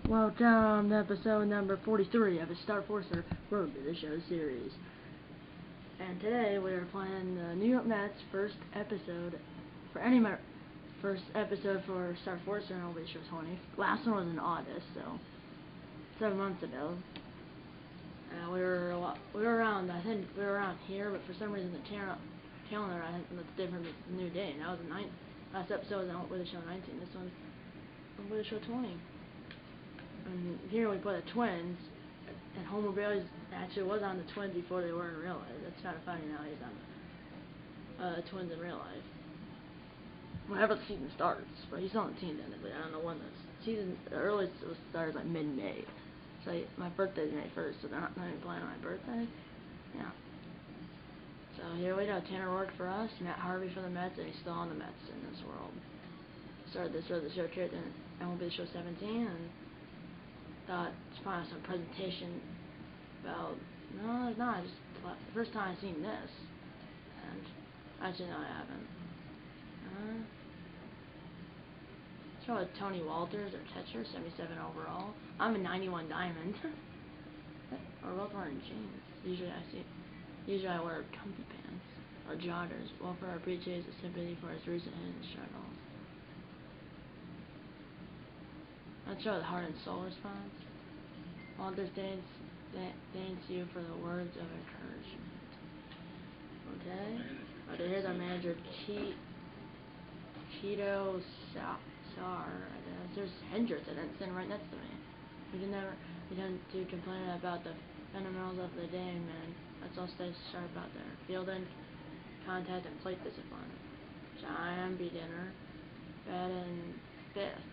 Welcome to episode number 43 of the FORCER Road to the Show series. And today we are playing the New York Mets first episode for FORCER and MLB Show 20. Last one was in August, so 7 months ago. We were around. I think we were around here, but for some reason the calendar I think looks different. It's a new day. And that was last episode was on with the show 19. This one's with the show 20. And here we play the Twins, and Homer Bailey actually was on the Twins before they were in real life. That's kind of funny now he's on the Twins in real life. Whenever the season starts, but he's on the team technically. I don't know when the earliest it started like mid-May. So my birthday's May 1st, so they're not even playing on my birthday. Yeah. So here we go. Tanner Rourke for us, Matt Harvey for the Mets, and he's still on the Mets in this world. Started this Road to the Show character in MLB Show 17, and thought it's probably some presentation about, no, it's not, just the first time I've seen this, and actually no I haven't. It's probably Tony Walters, our catcher, 77 overall. I'm a 91 diamond. Or both wearing jeans. Usually I wear comfy pants, or joggers. Welfare appreciates his sympathy for his recent hidden struggles. Let's show the heart and soul response. Walters thanks you for the words of encouragement. Okay. Here's our manager, Cheeto Sar. There's Hendricks sitting right next to me. We tend to complain about the fundamentals of the game, and let's all stay sharp out there. Fielding, contact, and plate discipline. Giant beginner, batting fifth.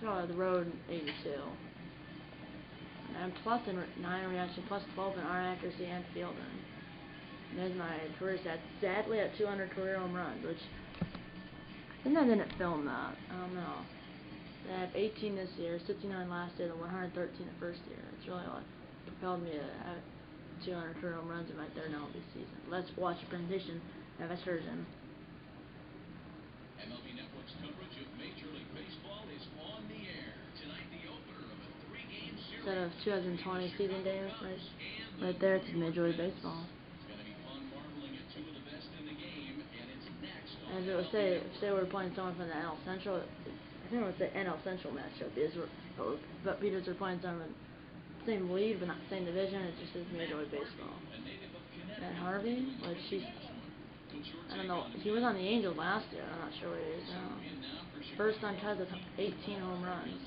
The road 82. And plus in 9 reaction, plus 12 in arm accuracy and fielding. And there's my career stats. Sadly at 200 career home runs, which I think I didn't film that. I don't know. They had 18 this year, 69 last year, and 113 the first year. It's really what propelled me to have 200 career home runs in my third MLB season. Let's watch the presentation of this version. MLB Network's coverage of Major League Baseball is on the air. Tonight, the opener of a 3-game series. Instead of 2020 season games, right there, it's Major League Baseball. It's going to be fun marveling at two of the best in the game, and it's next on and it would say we're playing someone from the NL Central, I think it would say NL Central matchup, but because we're playing someone same league but not same division, it just says Major League Baseball. And Harvey, I don't know, he was on the Angels last year, I'm not sure where he is now. First time tries with 18 home runs.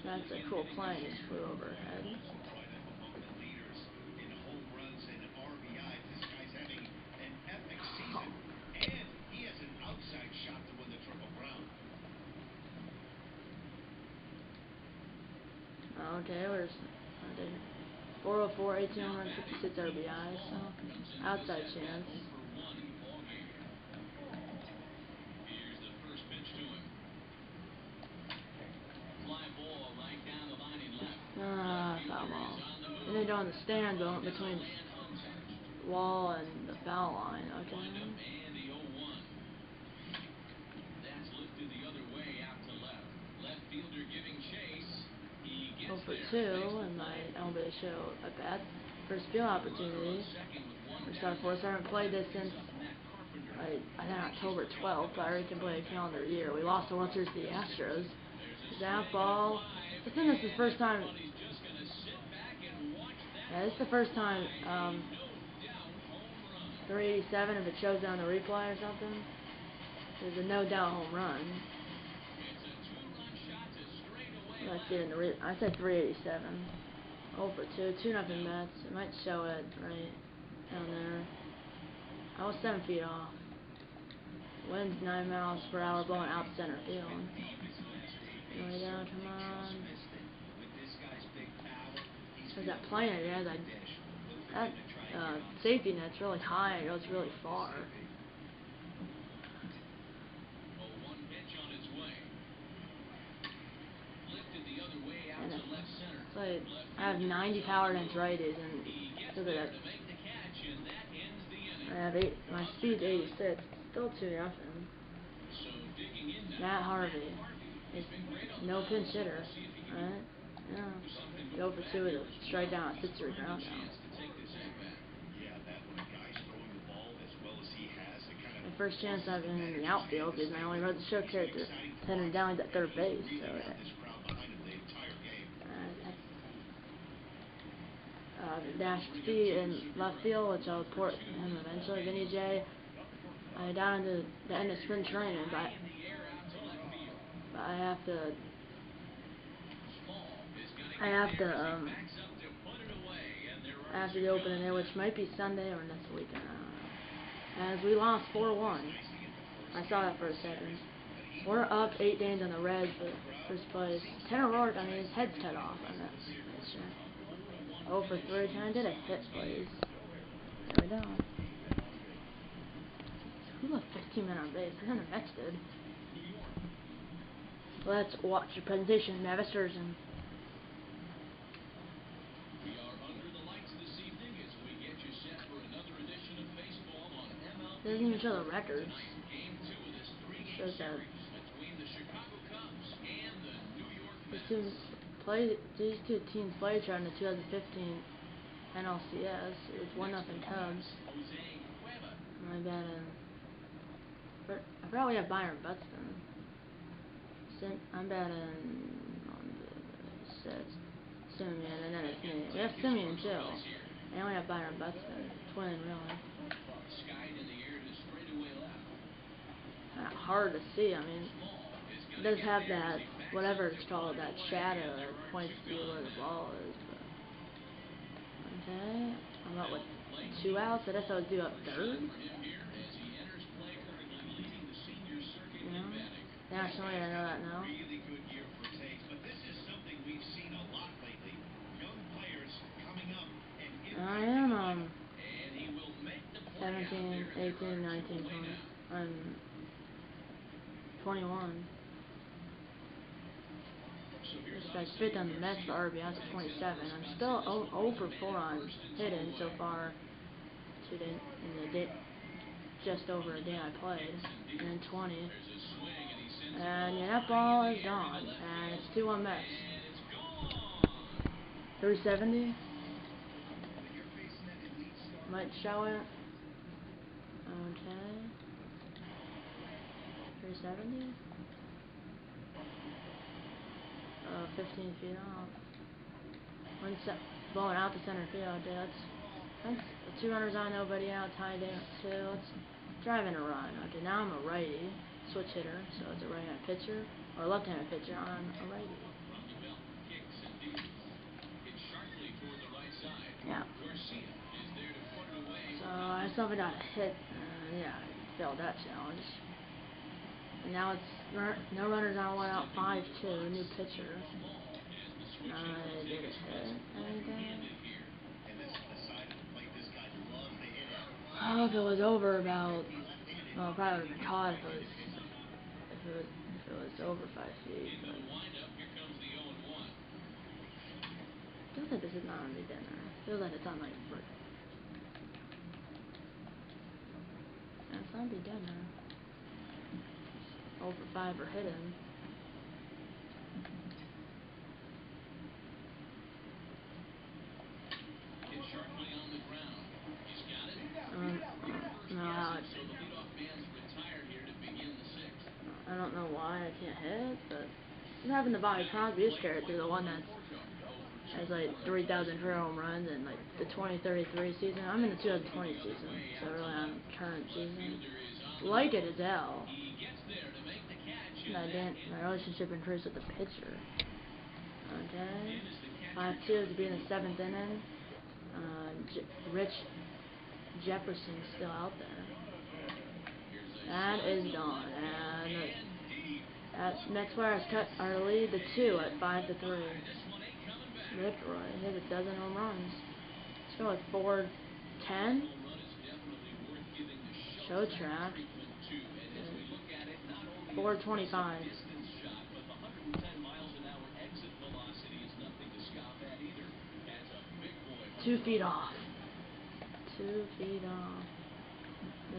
That's a cool plane, he just flew overhead. Okay, where's 404, 18 home runs, 56 RBIs, so outside chance. Here's the first pitch to him. Fly ball right down the line and left. Foul ball. And they go in the stand between wall and the foul line, okay. And the 0-1. That's lifted the other way out to left. Left fielder giving chase. He gets 0 for 2 in my MLB Show at bat. First field opportunity. We started FORCER. I haven't played this since I think October 12th, but I already can play a calendar year. We lost the World Series to the Astros. That ball. I think this is the first time. Yeah, this is the first time 387 if it shows down the replay or something. There's a no doubt home run. Let's get in the I said 387. 0 for 2, 2-0 Mets. It might show it right down there. I was 7 feet off. Wind's 9 miles per hour blowing out center field. Here we go, come on. There's that plane there. That safety net's really high. It goes really far. And it's like I have 90 power against righties, and so that I have my speed's 86. Still 2-0. So digging in now, Matt Harvey is no pinch hitter. Alright? Yeah. Go for 2 with a strikeout, 6-3 ground out. My first chance I've been in the outfield because I only wrote the show character 10 and down at third base, so dash speed in left field, which I'll report him eventually. Vinny J. Down to the end of spring training, but I have to open it there, which might be Sunday or next weekend. As we lost 4-1. I saw that for a second. We're up 8 games on the Reds, but first place. Tanner Rourke, I mean, his head's cut off on that picture. 0 for 3. Can I get a hit, please? There we go. Who left 15 men on base? I think the Mets did. Let's watch the presentation. Mavis Sturgeon. We are under the lights this evening as we get you set for another edition of baseball on MLB. It doesn't even show the records. Game 2 of this 3-game Shows that series between the Chicago Cubs and the New York Mets. These two teams played each other in the 2015 NLCS. It was 1-0 Cubs. My bad. I forgot we have Byron Buxton. I'm batting on the 6th. Simeon, and then it's me. We have Simeon too. And we have Byron Buxton. Twin, really. Not hard to see. I mean, it does have that, whatever it's called, that shadow that points to where the ball is. But. Okay. I'm up with 2 outs. I guess I would do up third. Nationally, I know that now. Really good year for Taves, but this is something we've seen a lot lately. Young players coming up and I am 17, 18, 19, 20. I'm 21. This guy's 5th on the Mets for RBIs at 27. I'm still 0 for 4 on hitting so far. Just over a day I played, and then 20. And yeah, that ball is gone, and it's 2-1 Mets. 370. Might show it. Okay. 370. 15 feet off. One set, blowing out the center field. Dude, that's 2 runners on, nobody out. Tied in at 2. Let's drive in a run. Okay, now I'm a righty. Switch hitter, so it's a right-handed pitcher or left-handed pitcher on a righty. Yeah. So I still haven't got a hit. Yeah, I failed that challenge. And now it's no runners on, 1 out, 5-2. New pitcher. I did a hit. Anything? Oh, if it was over about, well, it probably would have been caught if it was over 5 feet. But feels like this is not on the dinner. Feels like it's on my foot. It's not be dinner. Over 5 or hidden. I don't know why I can't hit, but I'm having the Bobby Crosby's character, the one that has like 3,000 career home runs and like the 2033 season. I'm in the 2020 season, so really I'm current season. Like it as hell. My relationship increased with the pitcher. Okay. 5-2 to be in the 7th inning. Rich Jefferson's still out there. That is gone. And Mets Players cut our lead to 2 at 5-3. Vicroy hit a dozen home runs. Let's go with 410. Show track. 425. 2 feet off. 2 feet off.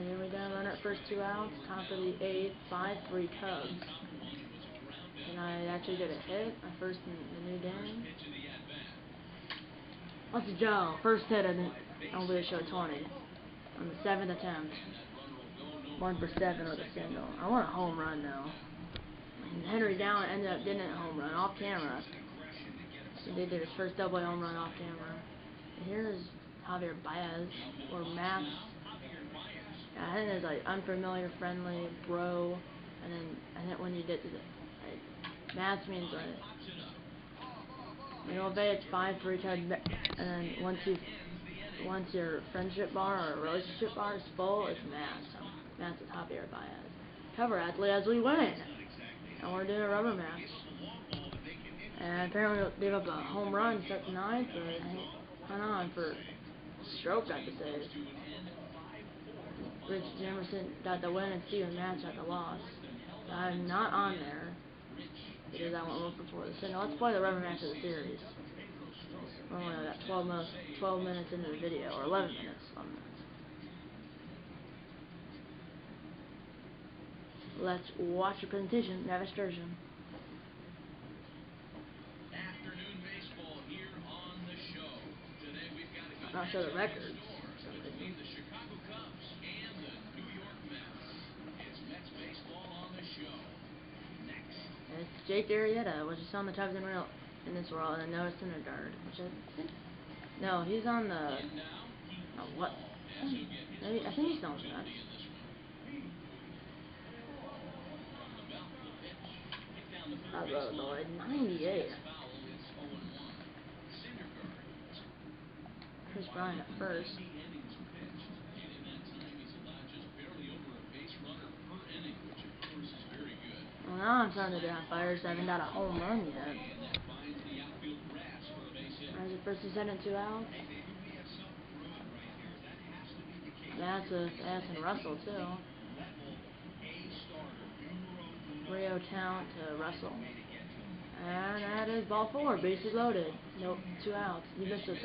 Here we go, runner at first, 2 outs, top of the 8th, 5-3 Cubs. And I actually did a hit, my first in the new game. Let's go, first hit of the MLB Show 20 on the 7th attempt. 1 for 7 with a single. I want a home run though. Henry Down ended up getting a home run off camera. So they did his first double home run off camera. And here's Javier Baez, or Matt's. I think there's like unfamiliar, friendly, bro, and then I think when you get to the Matt's means like, you know, it's 5-3 and then once your friendship bar or relationship bar is full, it's Matt's. So Matt's is Javier Baez. Cover athlete as we win. And we're doing a rubber match. And apparently we gave up a home run, set 9th, but hung on for Stroke got the save. Rich Jamerson got the win and Steven Match got the loss. I'm not on there because I went 1 for 4. So now let's play the rubber match of the series. We're only got 12 minutes into the video, or 11 minutes. 11 minutes. Let's watch the presentation. Have a excursion. Afternoon baseball here on the show. Today we've got a good I'll show the records. between the Chicago Cubs and the New York Mets. It's Mets baseball on the show. Next. It's Jake Arrieta, which is on the Cubs in this world, and Noah Syndergaard, which I think. No, he's on the. What? Maybe, I think he's on the Mets. Lloyd, 98. Chris Bryant at first. Well, now I'm starting to get on fire, so I haven't got a home run yet. There's the first and second, 2 outs. That's and Russell too. Rio Talent to Russell. And that is ball 4, bases loaded. Nope, 2 outs. You missed it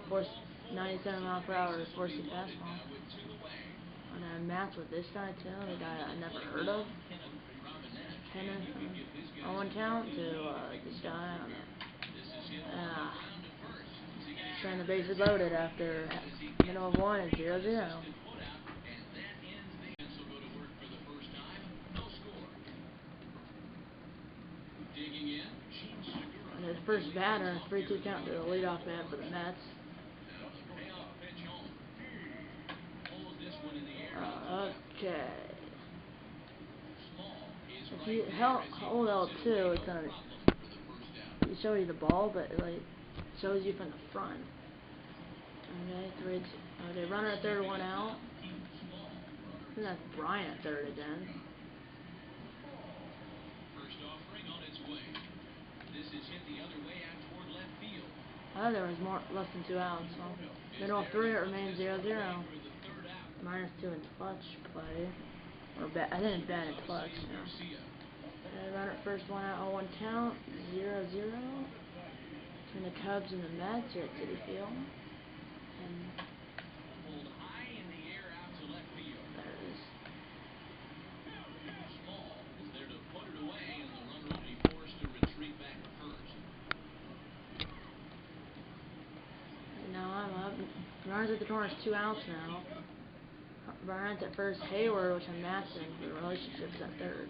the 97 mile/h forcing fastball. And then Matt's with this guy too, the guy I never heard of. Kenneth, 0-1 count to this guy. Trying the bases loaded after middle of 1 and 0-0. And his first batter, 3-2 count to the leadoff man for the Mets. Okay. If you hold L2, it's gonna show you the ball, but it like shows you from the front. Okay, 3-2. Okay, runner at third, 1 out. I think that's Bryant at third again. First offering on its way. This is hit the other way out toward left field. I thought there was less than 2 outs. So middle of 3, it remains 0-0. -2 in clutch play, or I think it's bad in clutch. Yeah. And runner at first, 1 out, 0-1 count, 0-0. Between the Cubs and the Mets here at Citi Field. And pulled high in the air out to left field. there it is. Small is there to put it away, and the runner will be forced to retreat back to first. And now I'm up. Runners at the corner, 2 outs now. Bryant at first, Hayward, which I'm matching for the relationships at third.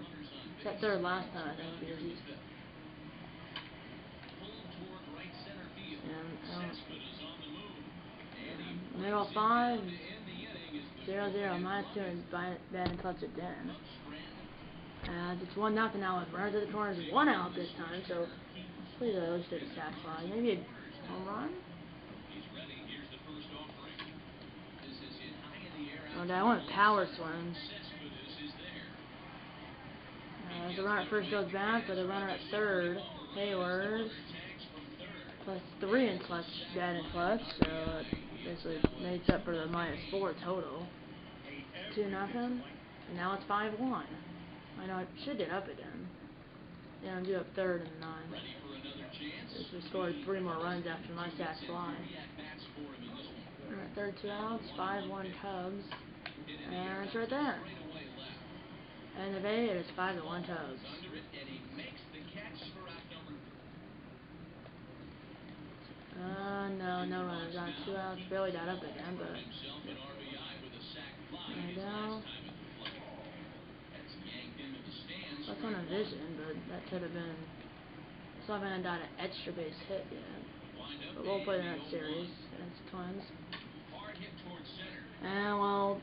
It's at third last time, I think, because he's. And middle 5, 0-0, -2, and bad and clutch again. And it's 1-0 now with runners at the corners, 1 out this time, so hopefully those did a sac fly. Maybe a home run? Oh, I want power swings. The runner at first goes back, but the runner at third, Hayward, +3 in clutch, bad in clutch, so it basically makes up for the -4 total. 2-0, and now it's 5-1. I know it should get up again. Yeah, I'm due up third in the 9th. We scored 3 more runs after my sac fly. We're at third, 2 outs, 5-1 Cubs. And it's right there. And the bay is 5-1 Cubs. No runners on 2 outs. Barely got up again, but there we go. That's on a vision, but that could have been. Still haven't got an extra base hit yet. But we'll play the next series against the Twins. And well.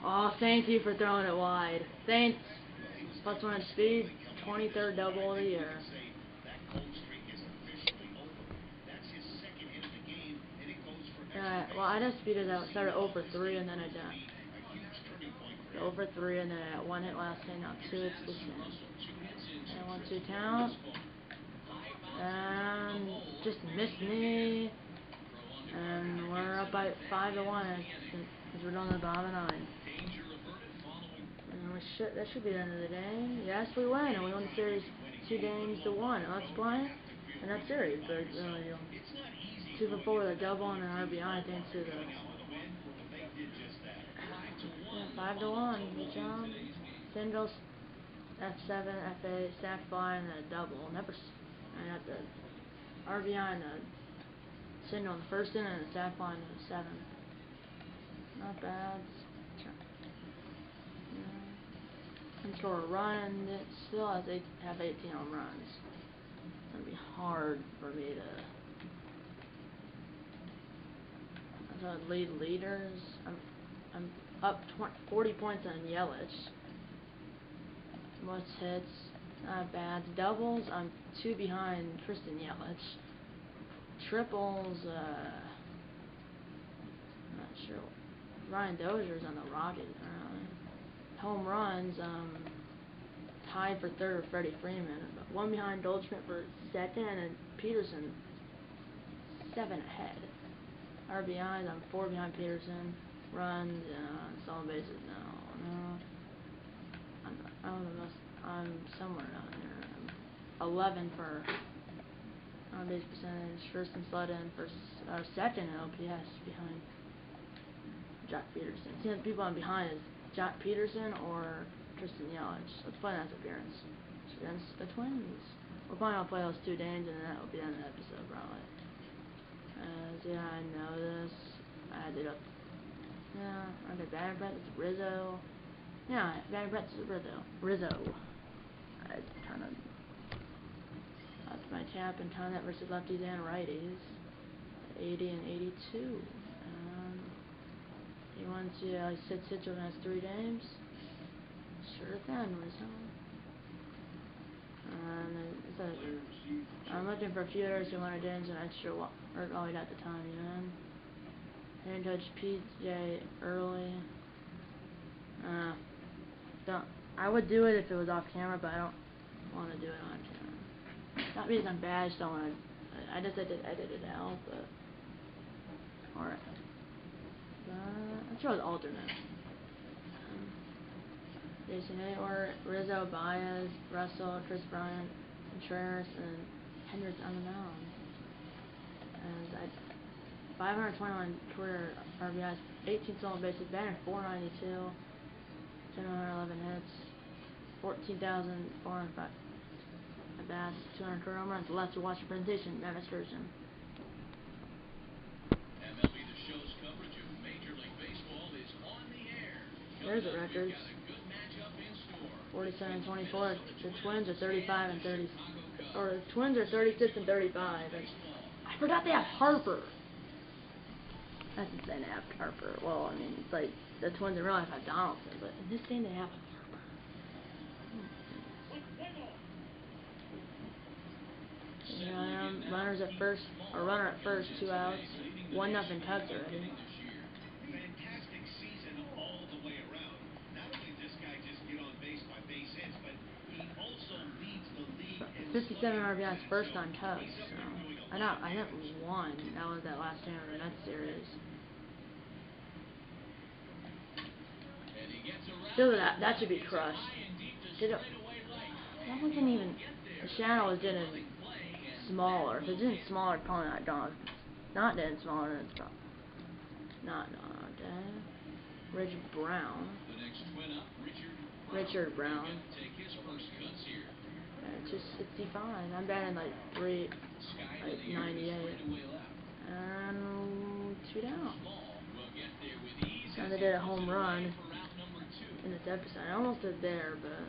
Oh, thank you for throwing it wide. Thanks. +1 speed, 23rd double of the year. Alright, well, I just speeded out. Started 0 for 3 and then I died. 0 for 3 and then I got 1 hit last game. Now 2 hits this game. And 1-2 count. And just missed me. And we're up by 5-1 because we're doing the bottom of 9. And that should be the end of the day. Yes, we win, and we won the series 2-1. Let's play the next series. But 2 for 4 with a double and an RBI thanks to the 5-1. Good job. Singles, F7, FA, sac fly, and then a double. I got the RBI and the single in the first inning and the sac fly in the 7th. Not bad. And score a run, and it still have 18 home runs. It's gonna be hard for me to lead leaders. I'm up 40 points on Yelich. Most hits, not bad. Doubles, I'm 2 behind Tristan Yelich. Triples, not sure. Ryan Dozier's on the Rockets apparently. Home runs, tied for 3rd with Freddie Freeman, but 1 behind Goldschmidt for 2nd, and Peterson 7 ahead. RBIs, I'm 4 behind Peterson. Runs, stolen bases, no. I'm somewhere down here. 11 for on base percentage. First and slid in for 2nd in OPS behind Jack Peterson. See, the people I'm behind is Jack Peterson or Tristan Yelich. Let's play that appearance against the Twins. We're probably gonna play those 2 games, and then that will be the end of the episode, probably. Yeah, I know this. I did up. Yeah, okay, batting practice, Rizzo. Yeah, batting practice is Rizzo. I kind of. That's my tap and time that versus lefties and righties. 80 and 82. He wants to sit over the next 3 games. Sure thing, Rizzo. I'm looking for a few others who want to dance an extra or all we got the time, you know. Hand touch PJ early. I would do it if it was off camera, but I don't want to do it on camera. Not because I'm bad, I just don't want to. I just edit it out, but alright. Let's try the alternate. Jason Hayward, Rizzo, Baez, Russell, Chris Bryant, Contreras, and Hendricks on the mound. And 521 career RBIs, 18 stolen bases, batting 492, 111 hits, 14,405 at bats, 200 career home runs. Left to watch the presentation, Matt Sturgeon. MLB The Show's coverage of Major League Baseball is on the air. There's the records. 47-24. The Twins are 35 and 30. Or the Twins are 36 and 35. And I forgot they have Harper. That's insane they have Harper. Well, I mean, it's like the Twins in real life have Donaldson, but in this game they have Harper. Runners at first, or runner at first, 2 outs, 1-0 Cubs already. 57 RBIs first on Cubs. So I hit 1. That was that last game of the Mets series. Still, that should be crushed. That wasn't even. The shadow was getting smaller. If it's getting smaller, probably not gone. not Dan Smaller, it's not Rich Brown. The next twin up, Richard Brown. Take his first cuts here. Just 65. I'm batting like 98. And 2 down. And they did a home run in this episode. I almost did there, but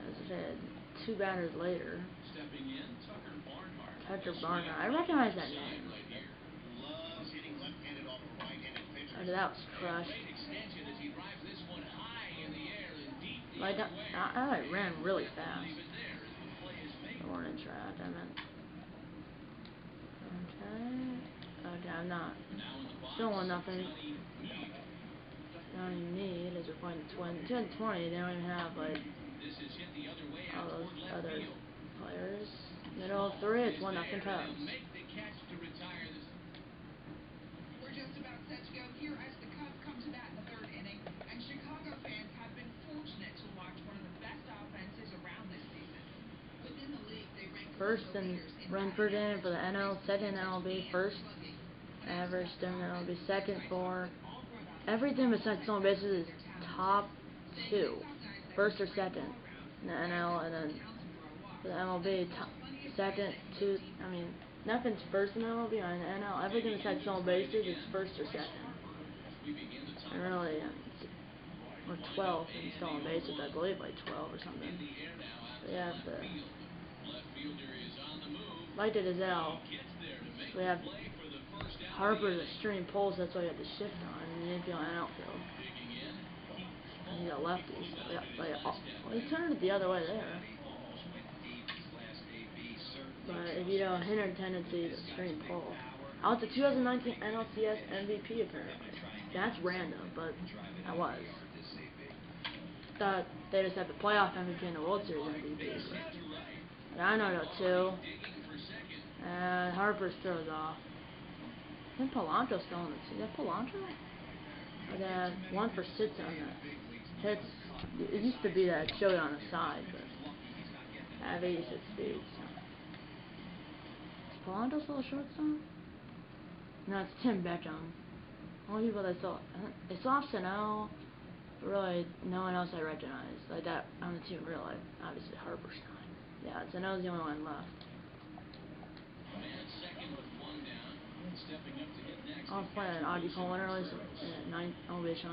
as I said, 2 batters later. Stepping in, Tucker Barnhart. I recognize that name. Oh, that was crushed. Like I ran really fast. The morning track, I meant. Okay, I'm not. Still 1-0. Now you need is we're playing 20. They don't even have like all those other players. Middle of 3, it's 1-0 Cubs. We're just about set to go here as the Cubs come to bat in the 3rd inning, and Chicago fans have been fortunate to watch one of the best offenses around this season. Within the league, they rank first in run per inning for the NL, second in MLB, first average in MLB, second for everything besides stolen bases is top 2, first or second in the NL, and then for the MLB, second, 2. I mean, nothing's first in the MLB or in the NL. Everything besides stolen bases is first or second. And really, we're 12th in stolen bases, I believe, like 12 or something. So we have the Light to Gazelle. So we have Harper's extreme pulls, that's why you have the shift on in the infield and outfield. And you got lefties. So he turned it the other way there. But if you don't hitter tendency, the extreme pull. Out the 2019 NLCS MVP apparently. That's random, but that was. Thought they just had the playoff MVP and the World Series MVP. But I know though too. And Harper throws off. I think Polanco's still on the team. Is that Polanco? Or they have 1 for 6 on that. Hits. It used to be that it showed on the side, but I have 86 speed. So. Is Polanco still a shortstop? No, it's Tim Beckham. Only people they still have Sano, but really no one else I recognize like that on the team in real life. Obviously Harper's not. Yeah, Sano's the only one left. I'll play an Audi Coleman early, so I'll be 19, so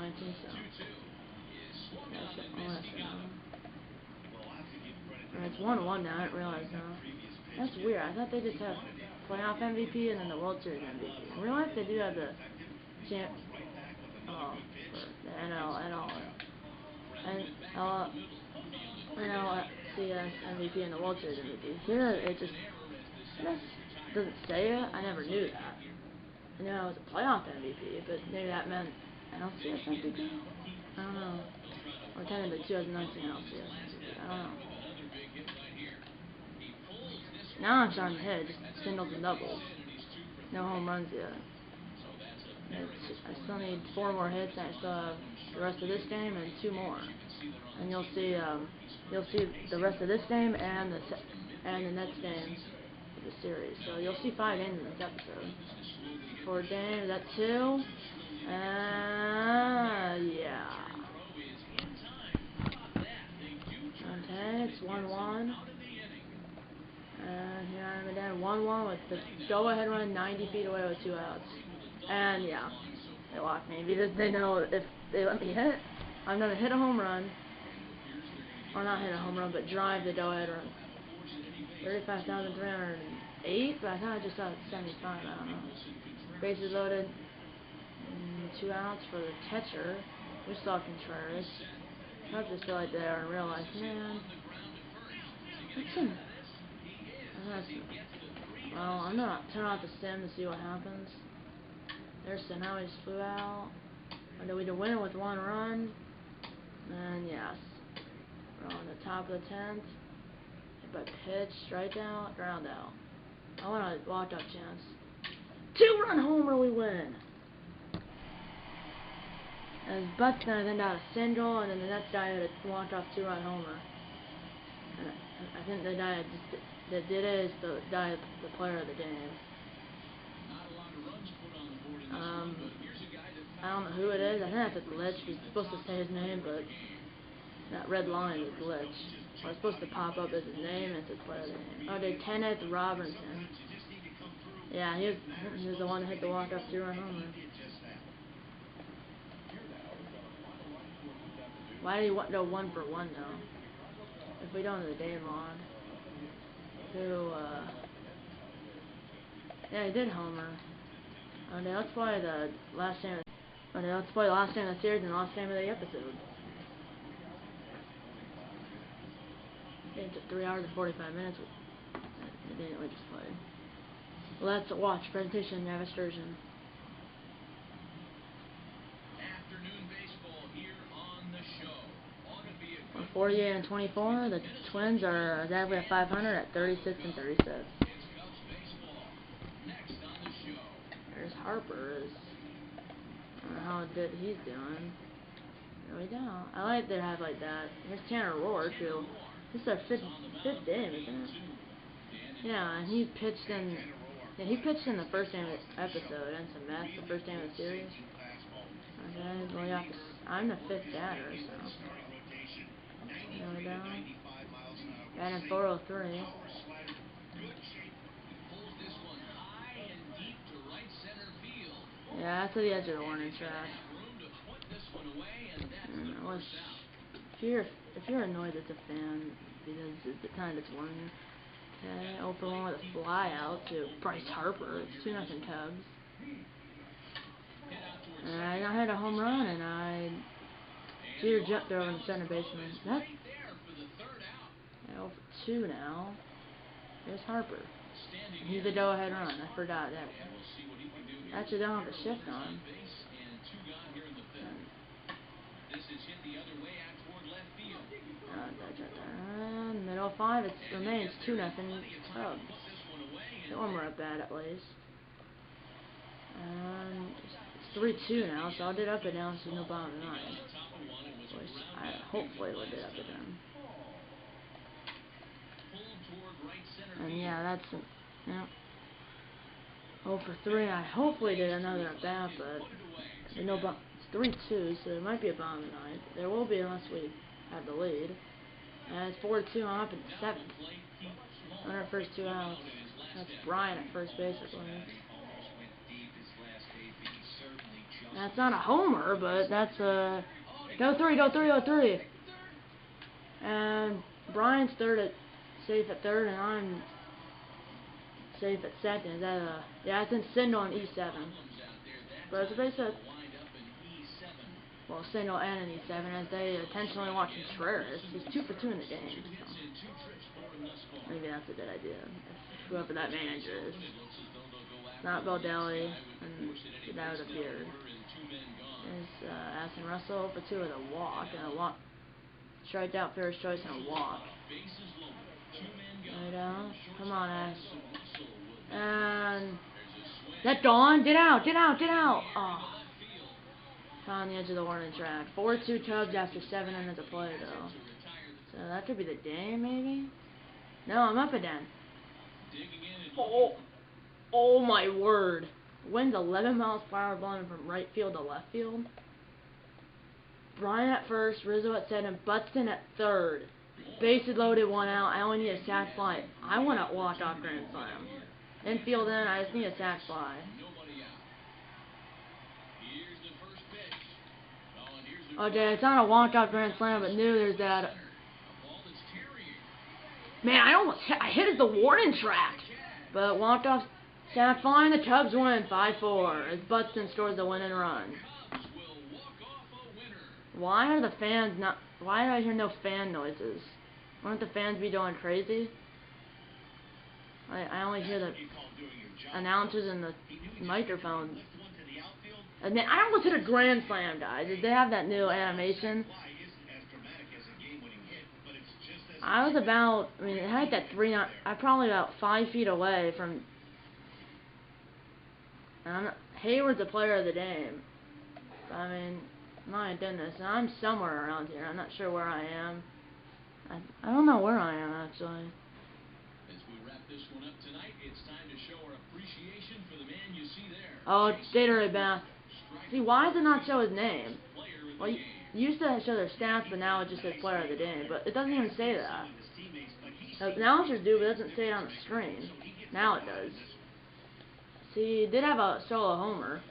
it's 1-1 now. I didn't realize now. That's weird. I thought they just have playoff MVP and then the World Series MVP. In real life, they do have the for the NLCS MVP and the World Series MVP. Here, it just doesn't say it. I never knew that. I knew I was a playoff MVP, but maybe that meant NLCS MVP? I don't know. Or technically 2019 NLCS MVP. I don't know. Now I'm starting to hit, just singles and doubles. No home runs yet. I still need 4 more hits, and I still have the rest of this game and 2 more. And you'll see the rest of this game and the next game of the series. So you'll see 5 games in this episode. 4 games, that's 2. Yeah. Okay, it's 1-1. And here I am again, 1-1 with the go-ahead run 90 feet away with 2 outs. And yeah, they locked me because they know if they let me hit, I'm going to hit a home run. Or not hit a home run, but drive the go-ahead run. 35,308, but I thought I just saw 75, I don't know. Bases loaded. 2 outs for the catcher. We saw Contreras. Cubs are still right there and realize, man, what's him? Well, I'm gonna turn off the sim to see what happens. There's now he just flew out. Or did we win with 1 run? And yes, we're on the top of the 10th. Hit by pitch, strike out, ground out. I want a walk-up chance. 2-run homer, we win. As Buxton then got a single, and then the next guy had a walk-off 2-run homer. And I think the guy that did it is the player of the game. don't know who it is. I think that's a glitch. He's supposed to say his name, but that red line is a glitch. Well, it's supposed to pop up as his name and it says player name. Oh, they Kenneth Robinson. Yeah, he was the one that hit the walk-off 2-run homer. Why do you want no 1 for 1 though? If we don't have the day log. Yeah, he did homer. Okay, let's play the last game. Okay, let's play the last game of the series and the last game of the episode. It took 3 hours and 45 minutes. The game that we just played. Let's watch presentation and excursion. Afternoon baseball here on the show. Ought to be a We're 48 and 24. The Twins are exactly at 500 at 36 and 36. It's Cubs baseball. Next on the show. There's Harper. I don't know how good he's doing. There we go. I like to have like that. Here's Tanner Roar too. This is our fifth game, isn't it? Yeah, and he pitched in. Yeah, he pitched in the first game of the episode and some Mets, the first game of the series. Okay, well, yeah, I'm the 5th batter, so. There we go. Batting 403. Yeah, that's to the edge of the warning track. If you're annoyed as a fan, because it's the time it's warning. Okay, 0 for 1 with a fly out to Bryce Harper. It's 2-0 Cubs. And I hit a home run, and I Peter jumped there over the center baseman. That's 0 for 2 now. There's Harper. And he's a go-ahead run. I forgot that. Actually, don't have a shift on. Middle 5, it remains 2-0 Cubs. Hit one more at bat at least. And it's 3-2 now, so I'll do it up and down so no bottom 9. Which I hopefully will do it up and down. And yeah, that's yeah. 0 for 3. I hopefully did another at bat, but no bottom. It's 3-2, so there might be a bottom 9. There will be unless we have the lead. And it's 4-2. I'm up in 7th. On our first 2 outs. That's Brian at first base, I believe. That's not a homer, but that's a go 3, go 3, go 3. And Brian's safe at 3rd, and I'm safe at 2nd. Is that a yeah? It's in single on E7. But as a base hit. Well, single and an E7 as they intentionally watch Contreras. He's 2 for 2 in the game. So maybe that's a good idea. If whoever that manager is. It's not Baldelli, and that would appear. Is Aston Russell for 2 with a walk, and a walk. Striked out first choice and a walk. Right, come on, Ash. And that gone? Get out, get out, get out! Oh. On the edge of the warning track. 4-2 Cubs after 7 innings of play, though. So that could be the game, maybe? No, I'm up again. Oh my word. Wind's 11 miles per hour blowing from right field to left field. Brian at first, Rizzo at 2nd, Buxton at 3rd. Bases loaded, 1 out. I only need a sac fly. I want a walk-off grand slam. Infield in, I just need a sac fly. Okay, it's not a walk-off grand slam, but there's that. Man, I hit it the warning track. But walk-off sac fly, and the Cubs win 5-4 as Buxton scores the winning run. Why are the fans not? Why do I hear no fan noises? Won't the fans be going crazy? I only hear the announcers and the microphone. And I almost hit a grand slam, guys. Did they have that new animation? I was about, it had that I'm probably about 5 feet away from, Hayward's the player of the game. My goodness, I'm somewhere around here. I'm not sure where I am. I don't know where I am, actually. As we wrap this one up tonight, it's time to show our appreciation for the man you see there. Oh, Gatorade bath. See, why does it not show his name? Well, you used to show their stats, but now it just says player of the game. But it doesn't even say that. Announcers do, but it doesn't say it on the screen. Now it does. See, he did have a solo homer.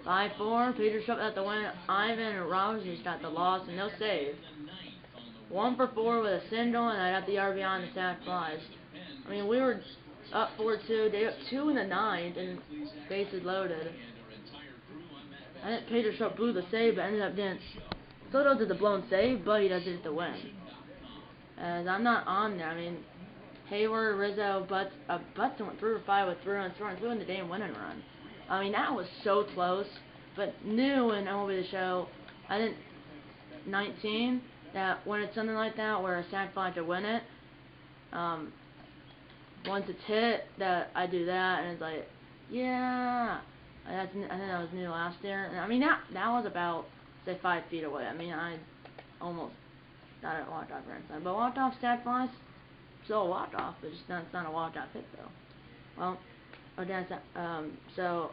5-4. Peter Shupp got the win. Ivan and Rogers got the loss and no save. 1 for 4 with a single, and I got the RBI on the sac flies. I mean, we were up 4-2. They up 2 in the 9th, and bases loaded. I think Peter Shupp blew the save, but ended up didn't. Soto did the blown save, but he does it to win. As I'm not on there. I mean, Hayward, Rizzo, Butts went 3 for 5 with 3 runs scored, threw in the damn winning run. I mean, that was so close. But new in MLB The Show, I think 19, that when it's something like that where a sac fly to win it, once it's hit, that I do that, and it's like, yeah. I think that was new last year. And I mean, that was about, say, 5 feet away. I mean, I almost got it walked off right side. But walked off sac flies, still a walk off, but it's not a walk off hit though. Well, so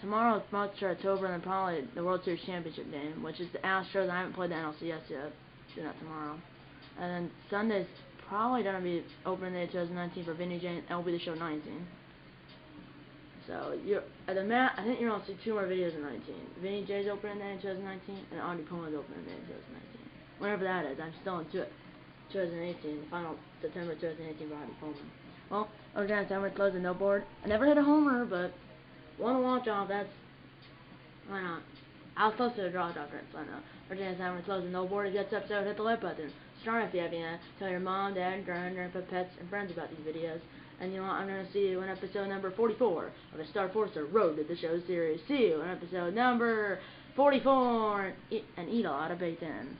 tomorrow is March or October, and then probably the World Series Championship game, which is the Astros. I haven't played the NLCS yet. Do that tomorrow. And then Sunday's probably gonna be opening day 2019 for Vinny J and MLB The Show 19. So I think you're gonna see 2 more videos in 19. Vinny J's opening day in 2019, and Audie Puma's opening day in 2019. Whenever that is, I'm still in 2018, the final September 2018 for Audie Puma. Well, okay, time to close the no board. I never hit a homer, but one walk off. That's why not? I was close to a draw off, so I know. Okay, time to close the no board. If you got this episode, hit the like button. Subscribe if you have any. Tell your mom, dad, grandpa, pets, and friends about these videos. And you know what? I'm going to see you in episode number 44 of the Star FORCER Road to the Show series. See you in episode number 44 and eat a lot of bacon.